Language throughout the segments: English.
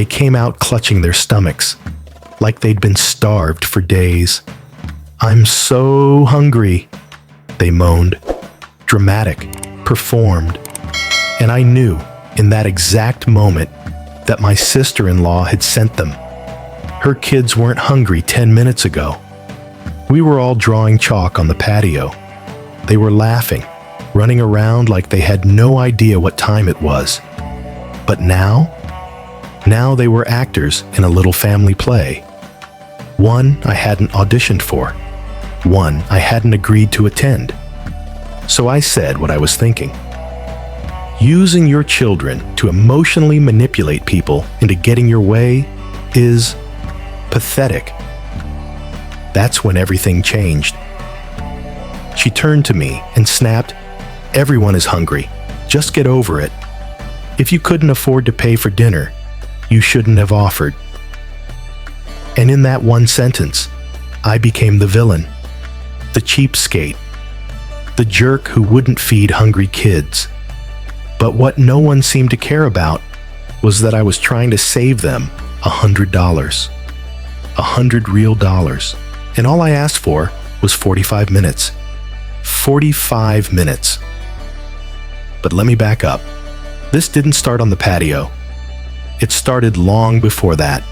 They came out clutching their stomachs, like they'd been starved for days. "I'm so hungry," they moaned. Dramatic, performed. And I knew, in that exact moment, that my sister-in-law had sent them. Her kids weren't hungry 10 minutes ago. We were all drawing chalk on the patio. They were laughing, running around like they had no idea what time it was. But now they were actors in a little family play. One I hadn't auditioned for. One I hadn't agreed to attend. So I said what I was thinking. Using your children to emotionally manipulate people into getting your way is pathetic. That's when everything changed. She turned to me and snapped, "Everyone is hungry. Just get over it. If you couldn't afford to pay for dinner, you shouldn't have offered." And in that one sentence, I became the villain, the cheapskate, the jerk who wouldn't feed hungry kids. But what no one seemed to care about was that I was trying to save them $100. 100 real dollars. And all I asked for was 45 minutes. 45 minutes. But let me back up. This didn't start on the patio. It started long before that.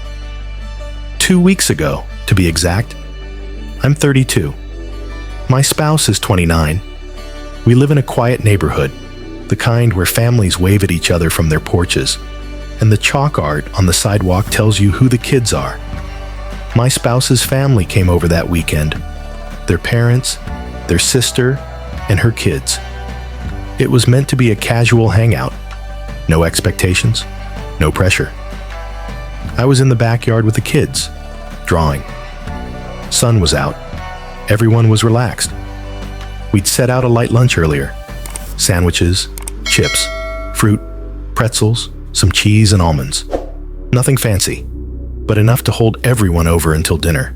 2 weeks ago, to be exact. I'm 32. My spouse is 29. We live in a quiet neighborhood, the kind where families wave at each other from their porches, and the chalk art on the sidewalk tells you who the kids are. My spouse's family came over that weekend. Their parents, their sister, and her kids. It was meant to be a casual hangout. No expectations, no pressure. I was in the backyard with the kids, drawing. Sun was out. Everyone was relaxed. We'd set out a light lunch earlier. Sandwiches, chips, fruit, pretzels, some cheese and almonds. Nothing fancy, but enough to hold everyone over until dinner.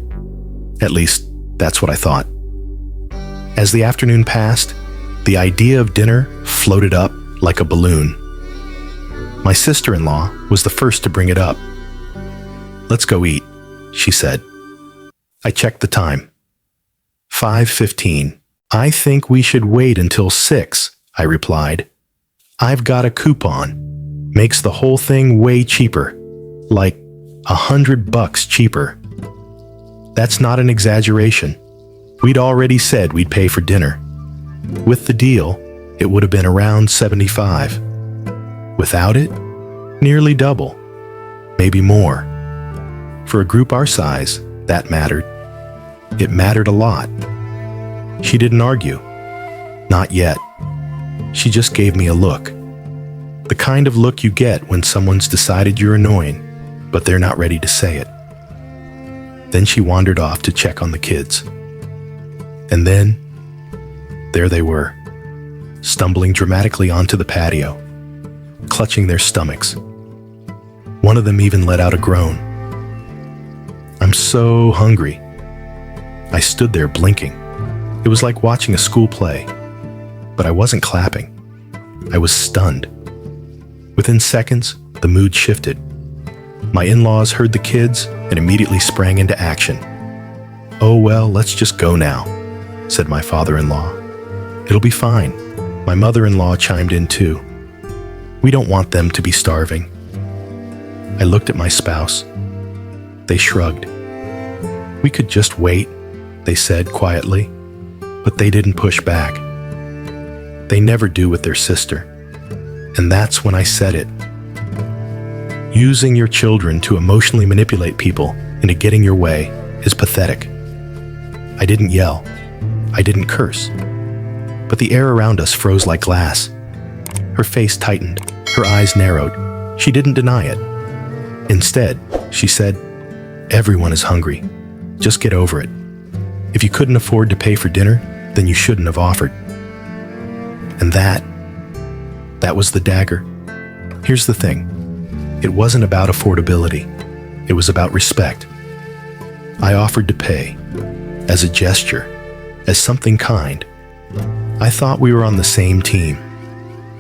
At least, that's what I thought. As the afternoon passed, the idea of dinner floated up like a balloon. My sister-in-law was the first to bring it up. "Let's go eat," she said. I checked the time. 5:15. "I think we should wait until 6, I replied. "I've got a coupon. Makes the whole thing way cheaper. Like $100 cheaper." That's not an exaggeration. We'd already said we'd pay for dinner. With the deal, it would have been around 75. Without it, nearly double. Maybe more. For a group our size, that mattered. It mattered a lot. She didn't argue. Not yet. She just gave me a look. The kind of look you get when someone's decided you're annoying, but they're not ready to say it. Then she wandered off to check on the kids. And then, there they were, stumbling dramatically onto the patio, clutching their stomachs. One of them even let out a groan. "I'm so hungry." I stood there blinking. It was like watching a school play, but I wasn't clapping. I was stunned. Within seconds, the mood shifted. My in-laws heard the kids and immediately sprang into action. "Oh well, let's just go now," said my father-in-law. "It'll be fine." My mother-in-law chimed in too. "We don't want them to be starving." I looked at my spouse. They shrugged. "We could just wait," they said quietly, but they didn't push back. They never do with their sister. And that's when I said it. Using your children to emotionally manipulate people into getting your way is pathetic. I didn't yell. I didn't curse. But the air around us froze like glass. Her face tightened. Her eyes narrowed. She didn't deny it. Instead, she said, "Everyone is hungry. Just get over it. If you couldn't afford to pay for dinner, then you shouldn't have offered." And that was the dagger. Here's the thing. It wasn't about affordability. It was about respect. I offered to pay, as a gesture, as something kind. I thought we were on the same team.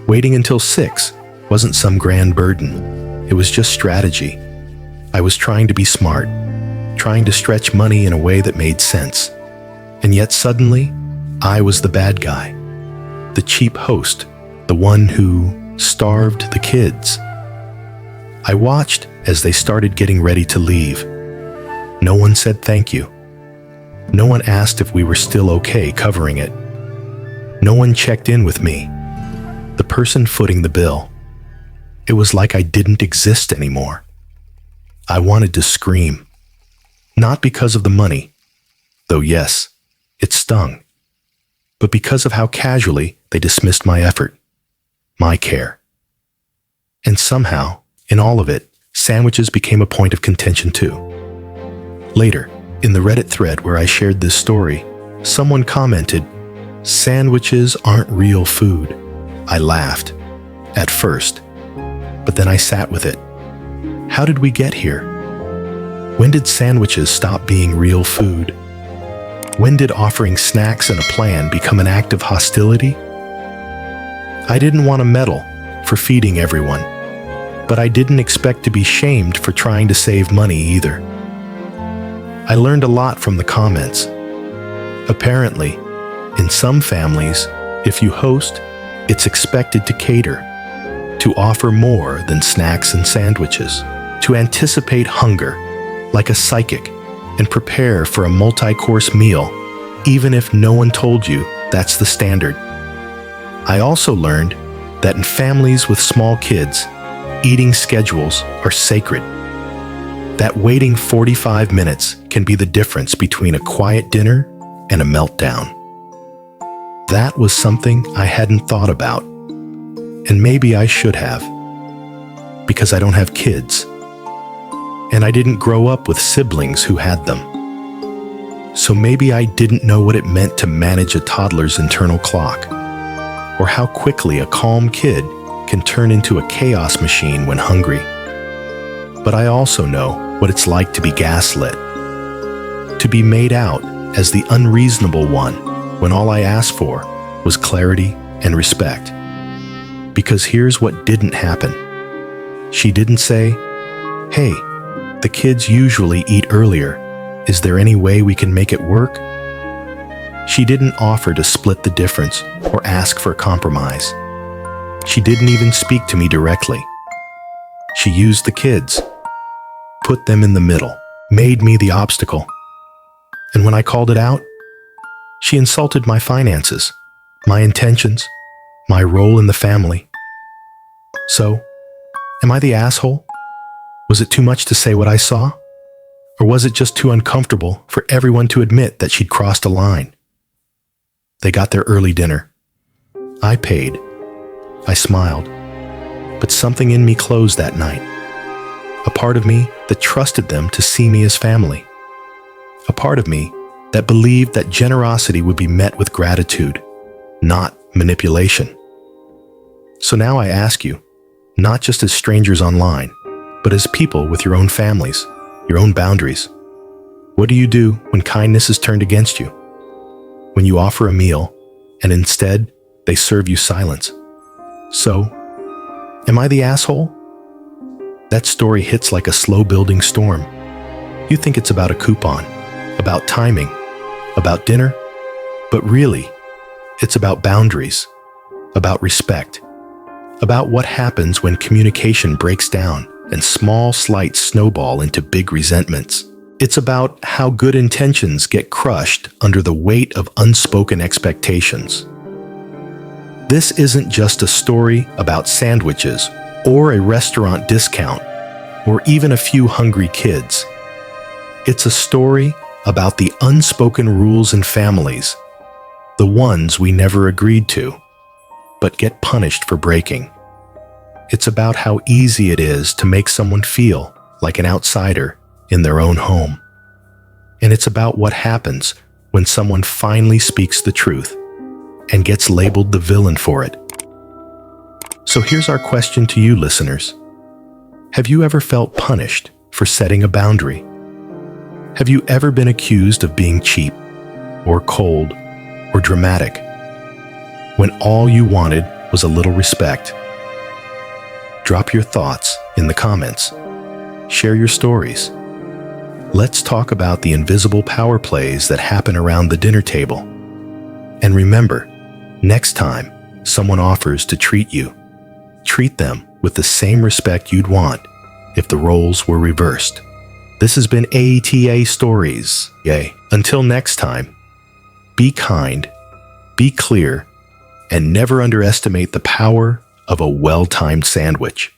Waiting until 6 wasn't some grand burden. It was just strategy. I was trying to be smart, trying to stretch money in a way that made sense. And yet suddenly, I was the bad guy, the cheap host, the one who starved the kids. I watched as they started getting ready to leave. No one said thank you. No one asked if we were still okay covering it. No one checked in with me, the person footing the bill. It was like I didn't exist anymore. I wanted to scream. Not because of the money, though yes, it stung, but because of how casually they dismissed my effort, my care. And somehow, in all of it, sandwiches became a point of contention too. Later, in the Reddit thread where I shared this story, someone commented, "Sandwiches aren't real food." I laughed, at first, but then I sat with it. How did we get here? When did sandwiches stop being real food? When did offering snacks and a plan become an act of hostility? I didn't want a medal for feeding everyone, but I didn't expect to be shamed for trying to save money either. I learned a lot from the comments. Apparently, in some families, if you host, it's expected to cater, to offer more than snacks and sandwiches, to anticipate hunger like a psychic and prepare for a multi-course meal, even if no one told you that's the standard. I also learned that in families with small kids, eating schedules are sacred. That waiting 45 minutes can be the difference between a quiet dinner and a meltdown. That was something I hadn't thought about, and maybe I should have, because I don't have kids, and I didn't grow up with siblings who had them. So maybe I didn't know what it meant to manage a toddler's internal clock, or how quickly a calm kid can turn into a chaos machine when hungry. But I also know what it's like to be gaslit, to be made out as the unreasonable one when all I asked for was clarity and respect. Because here's what didn't happen. She didn't say, "Hey, the kids usually eat earlier. Is there any way we can make it work?" She didn't offer to split the difference or ask for compromise. She didn't even speak to me directly. She used the kids, put them in the middle, made me the obstacle. And when I called it out, she insulted my finances, my intentions, my role in the family. So, am I the asshole? Was it too much to say what I saw? Or was it just too uncomfortable for everyone to admit that she'd crossed a line? They got their early dinner. I paid. I smiled. But something in me closed that night. A part of me that trusted them to see me as family. A part of me that believed that generosity would be met with gratitude, not manipulation. So now I ask you, not just as strangers online, but as people with your own families, your own boundaries. What do you do when kindness is turned against you? When you offer a meal, and instead they serve you silence? So, am I the asshole? That story hits like a slow-building storm. You think it's about a coupon, about timing, about dinner, but really, it's about boundaries, about respect, about what happens when communication breaks down and small slights snowball into big resentments. It's about how good intentions get crushed under the weight of unspoken expectations. This isn't just a story about sandwiches or a restaurant discount or even a few hungry kids. It's a story about the unspoken rules in families, the ones we never agreed to, but get punished for breaking. It's about how easy it is to make someone feel like an outsider in their own home. And it's about what happens when someone finally speaks the truth and gets labeled the villain for it. So here's our question to you listeners. Have you ever felt punished for setting a boundary? Have you ever been accused of being cheap or cold or dramatic when all you wanted was a little respect? Drop your thoughts in the comments. Share your stories. Let's talk about the invisible power plays that happen around the dinner table. And remember, next time someone offers to treat you, treat them with the same respect you'd want if the roles were reversed. This has been AITA Stories. Yay. Until next time, be kind, be clear, and never underestimate the power of a well-timed sandwich.